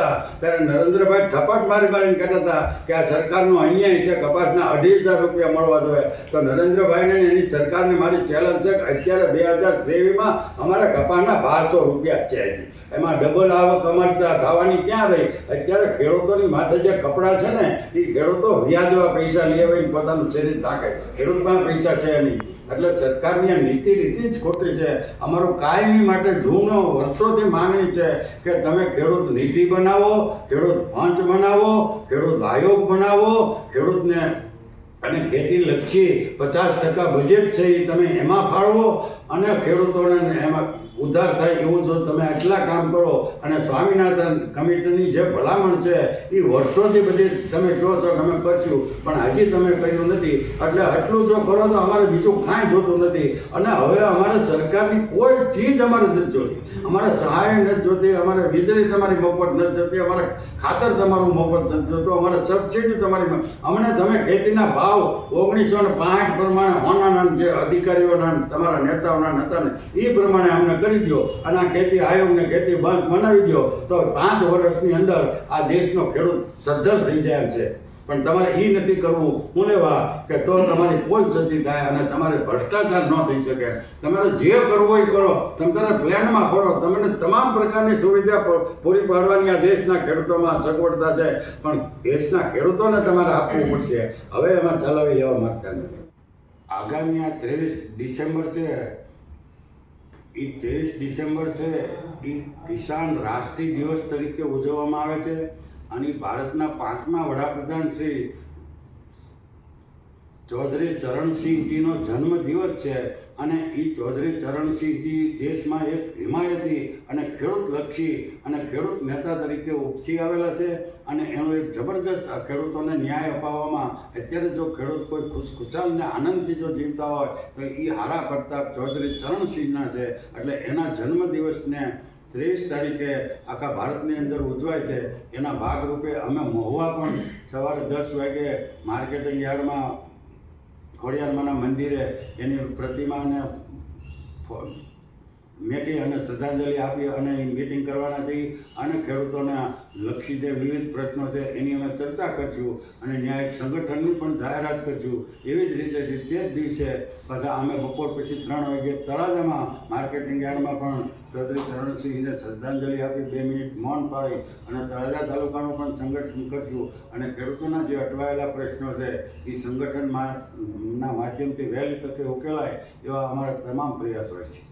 ત્યારે નરેન્દ્રભાઈ થપાટ મારીને કહેતા હતા કે આ સરકારનો અન્યાય છે, કપાસના 2,500 રૂપિયા મળવા જોઈએ. તો નરેન્દ્રભાઈને એની સરકારને મારી ચેલેન્જ છે કે અત્યારે 2023માં અમારા કપાસના 1,200 રૂપિયા છે. એમાં ડબલ આવક અમારી થવાની ક્યાં રહી? અત્યારે ખેડૂતોની માથે જે કપડાં છે ને એ ખેડૂતો વ્યાજવા પૈસા લઈ આવીને પોતાનું શરીર ટાંકે. ખેડૂતમાં પૈસા છે નહીં. એટલે સરકારની આ નીતિ જ ખોટી છે. અમારું કાયમી માટે જૂનો વર્ષોથી માંગણી છે કે તમે ખેડૂત નીતિ બનાવો, ખેડૂત પંચ બનાવો, ખેડૂત આયોગ બનાવો, ખેડૂતને અને ખેતીલક્ષી 50% બજેટ છે એ તમે એમાં ફાળવો અને ખેડૂતોને એમાં ઉધાર થાય એવું જો તમે આટલા કામ કરો. અને સ્વામિનાથન કમિટીની જે ભલામણ છે એ વર્ષોથી બધી તમે કહો છો કે અમે કરશું, પણ હજી તમે કર્યું નથી. એટલે આટલું જો કરો તો અમારે બીજું કાંઈ જોતું નથી. અને હવે અમારે સરકારની કોઈ ચીજ અમારે નથી જોતી. અમારે સહાય નથી જોતી, અમારે વીજળી તમારી મફત નથી જોતી, અમારે ખાતર તમારું મફત નથી જોતું, અમારે સબસિડી તમારી. અમને તમે ખેતીના ભાવ 1960 પ્રમાણે હોનાના જે અધિકારીઓના તમારા નેતાઓના હતા ને એ પ્રમાણે અમને કરી દો અને આ ખેતી આયોગને ખેતી બંધ બનાવી દો તો 5 વર્ષની અંદર આ દેશનો ખેડૂત સદ્ધર થઈ જાય એમ છે. પણ તમારે એ નથી કરવું. હું લેવા કે તો તમારી કોઈ ક્ષતિ થાય અને તમારે ભ્રષ્ટાચાર ન થઈ શકે. તમારે જે કરવો એ કરો, તમે તારા પ્લાનમાં ફરો, તમને તમામ પ્રકારની સુવિધા પૂરી પાડવાની આ દેશના ખેડૂતોમાં સગવડતા છે, પણ દેશના ખેડૂતોને તમારે આપવું પડશે. હવે એમાં ચલાવી લેવા માંગતા નથી. આગામી આ 23 ડિસેમ્બર છે એ 23 ડિસેમ્બર છે એ કિસાન રાષ્ટ્રીય દિવસ તરીકે ઉજવવામાં આવે છે. અને ભારતના 5મા વડાપ્રધાન શ્રી ચૌધરી ચરણસિંહજીનો જન્મદિવસ છે. અને એ ચૌધરી ચરણસિંહજી દેશમાં એક હિમાયતી અને ખેડૂતલક્ષી અને ખેડૂત નેતા તરીકે ઉપસી આવેલા છે. અને એનો એક જબરદસ્ત ખેડૂતોને ન્યાય અપાવવામાં અત્યારે જો ખેડૂત કોઈ ખુશખુશાલ ને આનંદથી જો જીવતા હોય તો એ હારા પ્રતાપ ચૌધરી ચરણસિંહના છે. એટલે એના જન્મદિવસને 23 તારીખે આખા ભારતની અંદર ઉજવાય છે. એના ભાગરૂપે અમે મહુવા પણ સવારે 10 વાગે માર્કેટિંગ યાર્ડમાં ખોડિયારમાંના મંદિરે એની પ્રતિમાને મેકી અને શ્રદ્ધાંજલિ આપી અને મીટિંગ કરવાના છીએ. અને ખેડૂતોને લક્ષી જે વિવિધ પ્રશ્નો છે એની અમે ચર્ચા કરશું અને ન્યાયિક સંગઠનની પણ જાહેરાત કરશું. એવી જ રીતે તે જ દિવસે પાછા અમે બપોર પછી 3 વાગે તળાજામાં માર્કેટિંગ યાર્ડમાં પણ ચૌધરી ચરણસિંહને શ્રદ્ધાંજલિ આપી 2 મિનિટ મૌન પાડી અને તળાજા તાલુકાનું પણ સંગઠન કરશું. અને ખેડૂતોના જે અટવાયેલા પ્રશ્નો છે એ સંગઠનના માધ્યમથી વહેલી તકે ઉકેલાય એવા અમારા તમામ પ્રયાસો છે.